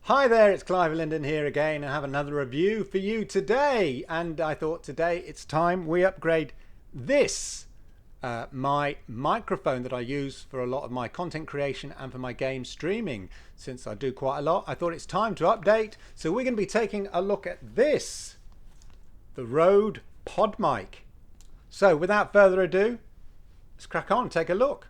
Hi there, it's Clive Linden here again. I have another review for you today, and I thought today it's time we upgrade this my microphone that I use for a lot of my content creation and for my game streaming. Since I do quite a lot, I thought it's time to update. So we're going to be taking a look at this, the Rode Podmic. So without further ado, let's crack on and take a look.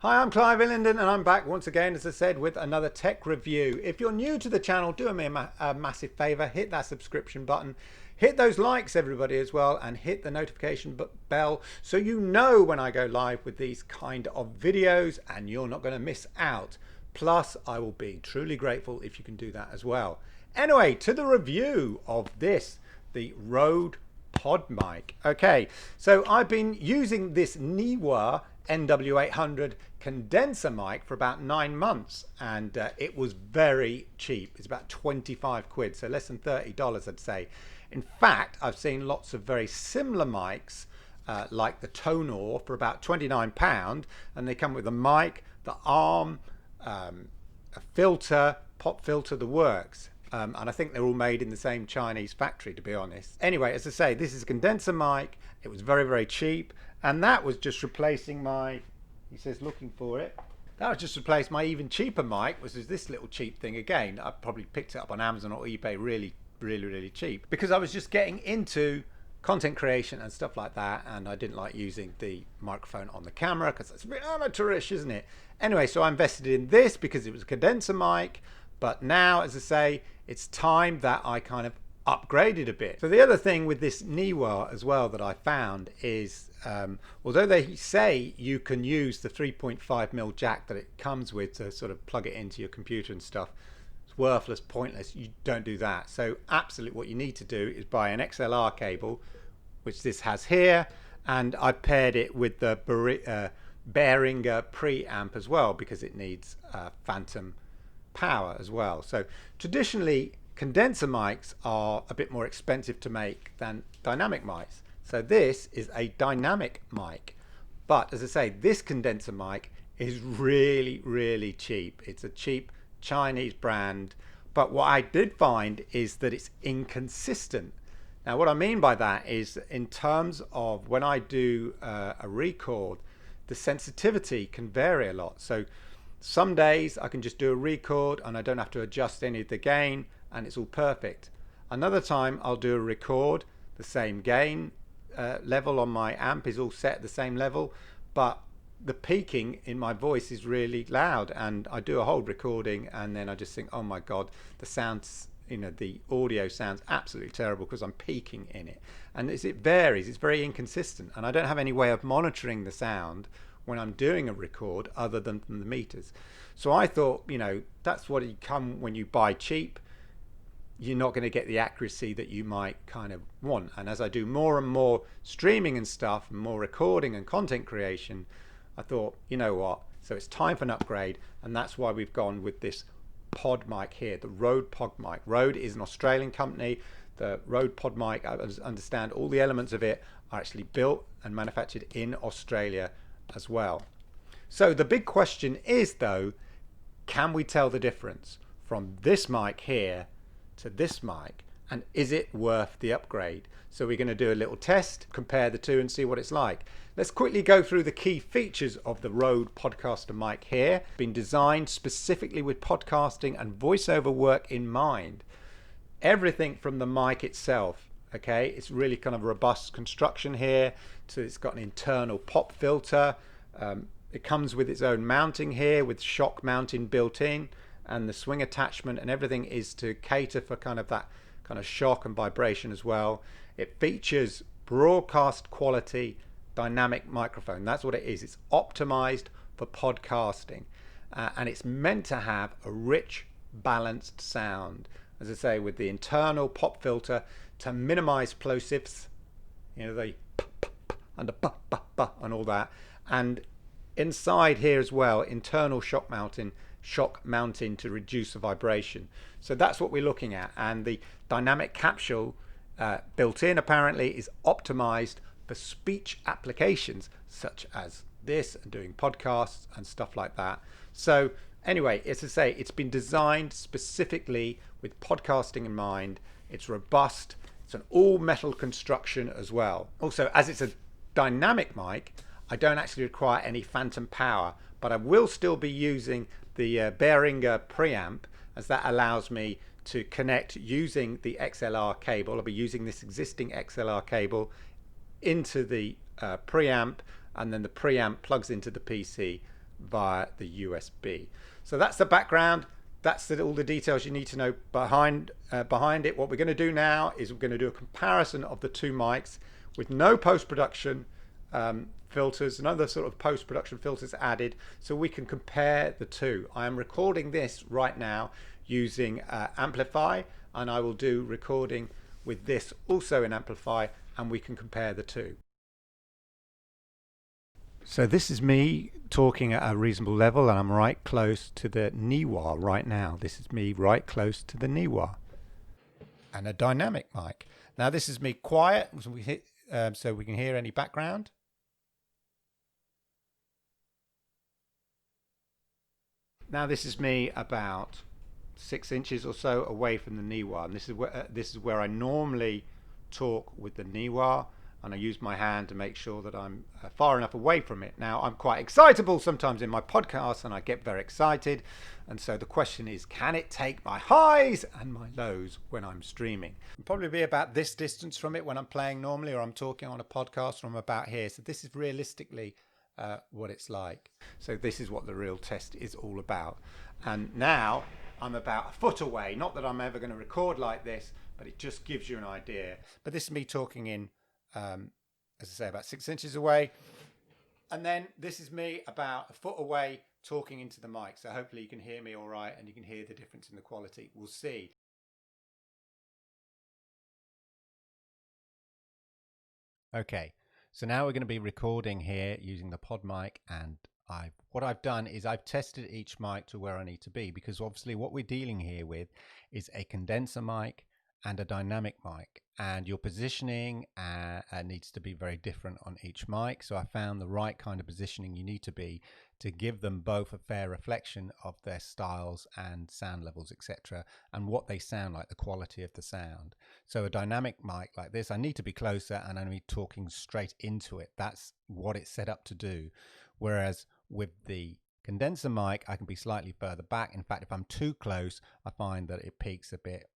Hi, I'm Clive Linden and I'm back once again, as I said, with another tech review. If you're new to the channel, do me a massive favor, hit that subscription button, hit those likes everybody as well, and hit the notification bell so you know when I go live with these kind of videos and you're not going to miss out. Plus, I will be truly grateful if you can do that as well. Anyway, to the review of this, the Rode Podmic. Okay, so I've been using this Neewer NW800 condenser mic for about 9 months, and it was very cheap. It's about 25 quid, so less than $30 I'd say. In fact, I've seen lots of very similar mics like the Tonor for about £29, and they come with a mic, the arm, a filter, pop filter, the works. And I think they're all made in the same Chinese factory, to be honest. Anyway, as I say, this is a condenser mic. It was very, very cheap. And that was just replacing my, he says looking for it, that was just replaced my even cheaper mic, which is this little cheap thing again. I probably picked it up on Amazon or eBay really cheap, because I was just getting into content creation and stuff like that, and I didn't like using the microphone on the camera because it's a bit amateurish, isn't it? Anyway, so I invested in this because it was a condenser mic, but now, as I say, it's time that I kind of upgraded a bit. So the other thing with this Neewer as well that I found is, although they say you can use the 3.5mm jack that it comes with to sort of plug it into your computer and stuff, it's worthless, pointless. You don't do that. So absolutely what you need to do is buy an XLR cable, which this has here, and I paired it with the Behringer preamp as well because it needs phantom power as well. So traditionally condenser mics are a bit more expensive to make than dynamic mics. So this is a dynamic mic, but as I say, this condenser mic is really cheap. It's a cheap Chinese brand, but what I did find is that it's inconsistent. Now what I mean by that is, in terms of when I do a record, the sensitivity can vary a lot. So some days I can just do a record and I don't have to adjust any of the gain and it's all perfect. Another time I'll do a record, the same gain level on my amp is all set at the same level, but the peaking in my voice is really loud, and I do a whole recording and then I just think, oh my god, the sounds, you know, the audio sounds absolutely terrible because I'm peaking in it. And as it varies, it's very inconsistent, and I don't have any way of monitoring the sound when I'm doing a record other than from the meters. So I thought, you know, that's what you come when you buy cheap. You're not going to get the accuracy that you might kind of want. And as I do more and more streaming and stuff, and more recording and content creation, I thought, you know what, so it's time for an upgrade, and that's why we've gone with this Podmic here, the Rode Podmic. Rode is an Australian company. The Rode Podmic, I understand all the elements of it are actually built and manufactured in Australia as well. So the big question is though, can we tell the difference from this mic here to this mic, and is it worth the upgrade? So we're going to do a little test, compare the two and see what it's like. Let's quickly go through the key features of the Rode Podcaster mic here. Been designed specifically with podcasting and voiceover work in mind. Everything from the mic itself, okay, it's really kind of robust construction here. So it's got an internal pop filter. It comes with its own mounting here with shock mounting built in, and the swing attachment and everything is to cater for kind of that kind of shock and vibration as well. It features broadcast quality dynamic microphone. That's what it is. It's optimized for podcasting, and it's meant to have a rich, balanced sound, as I say, with the internal pop filter to minimize plosives, you know, the p, p, p, and the b, b, b, and all that. And inside here as well, internal shock mounting to reduce the vibration. So that's what we're looking at, and the dynamic capsule built in apparently is optimized for speech applications such as this and doing podcasts and stuff like that. So anyway, as I say, it's been designed specifically with podcasting in mind. It's robust. It's an all metal construction as well. Also, as it's a dynamic mic, I don't actually require any phantom power, but I will still be using the Behringer preamp, as that allows me to connect using the XLR cable. I'll be using this existing XLR cable into the preamp, and then the preamp plugs into the PC via the USB. So that's the background. That's all the details you need to know behind it. What we're going to do now is we're going to do a comparison of the two mics with no post-production filters and other sort of post-production filters added, so we can compare the two. I am recording this right now using Amplify, and I will do recording with this also in Amplify, and we can compare the two. So this is me talking at a reasonable level, and I'm right close to the Neewer right now. This is me right close to the Neewer. And a dynamic mic. Now this is me quiet, so we can hear any background. Now this is me about 6 inches or so away from the Neewer, and this is where I normally talk with the Neewer, and I use my hand to make sure that I'm far enough away from it. Now, I'm quite excitable sometimes in my podcasts, and I get very excited, and so the question is, can it take my highs and my lows when I'm streaming? I'll probably be about this distance from it when I'm playing normally, or I'm talking on a podcast, or I'm about here. So this is realistically what it's like. So this is what the real test is all about. And now I'm about a foot away. Not that I'm ever going to record like this, but it just gives you an idea. But this is me talking in, as I say, about 6 inches away. And then this is me about a foot away talking into the mic. So hopefully you can hear me all right, and you can hear the difference in the quality. We'll see. Okay, so now we're going to be recording here using the Podmic, and what I've done is I've tested each mic to where I need to be, because obviously what we're dealing here with is a condenser mic and a dynamic mic, and your positioning needs to be very different on each mic. So I found the right kind of positioning you need to be to give them both a fair reflection of their styles and sound levels, etc., and what they sound like, the quality of the sound. So a dynamic mic like this, I need to be closer and I'm talking straight into it. That's what it's set up to do. Whereas with the condenser mic, I can be slightly further back. In fact, if I'm too close, I find that it peaks a bit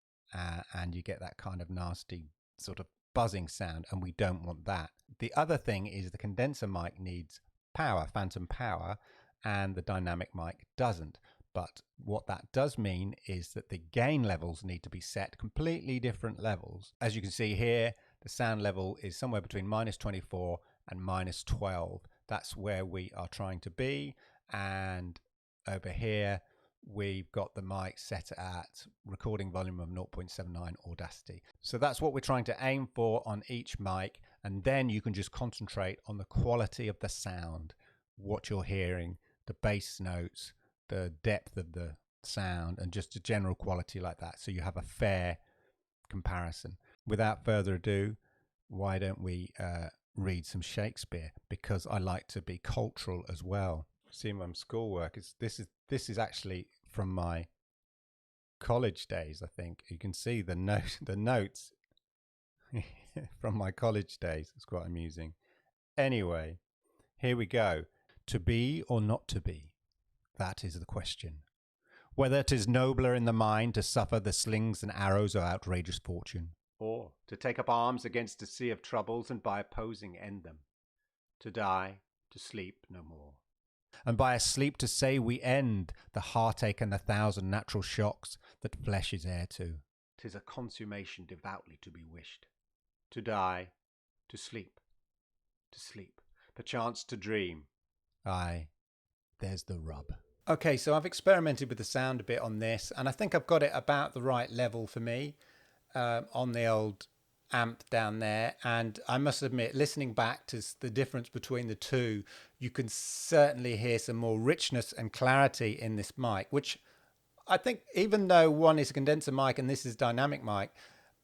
and you get that kind of nasty sort of buzzing sound, and we don't want that. The other thing is the condenser mic needs power, phantom power, and the dynamic mic doesn't. But what that does mean is that the gain levels need to be set completely different levels. As you can see here, the sound level is somewhere between -24 and -12. That's where we are trying to be. And over here, we've got the mic set at recording volume of 0.79 Audacity. So that's what we're trying to aim for on each mic. And then you can just concentrate on the quality of the sound, what you're hearing, the bass notes, the depth of the sound, and just a general quality like that. So you have a fair comparison. Without further ado, why don't we read some Shakespeare, because I like to be cultural as well. See my schoolwork. This is actually from my college days. I think you can see the notes from my college days. It's quite amusing. Anyway, here we go. To be or not to be, that is the question. Whether 'tis nobler in the mind to suffer the slings and arrows of outrageous fortune, or to take up arms against a sea of troubles and by opposing end them, to die, to sleep no more, and by a sleep to say we end the heartache and the thousand natural shocks that flesh is heir to. 'Tis a consummation devoutly to be wished, to die, to sleep, perchance to dream. Aye, there's the rub. Okay, so I've experimented with the sound a bit on this, and I think I've got it about the right level for me on the old amp down there. And I must admit, listening back to the difference between the two, you can certainly hear some more richness and clarity in this mic, which I think, even though one is a condenser mic and this is dynamic mic,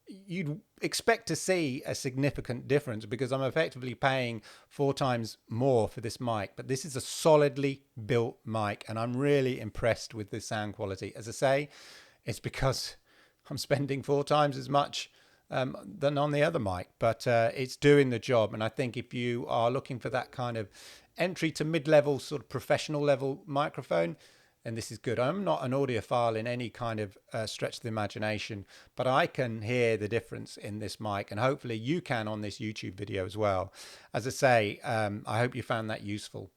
you'd expect to see a significant difference because I'm effectively paying 4 times more for this mic. But this is a solidly built mic, and I'm really impressed with the sound quality. As I say, it's because I'm spending 4 times as much than on the other mic, but it's doing the job. And I think if you are looking for that kind of entry to mid-level, sort of professional level microphone, and this is good. I'm not an audiophile in any kind of stretch of the imagination, but I can hear the difference in this mic, and hopefully you can on this YouTube video as well. As I say, I hope you found that useful.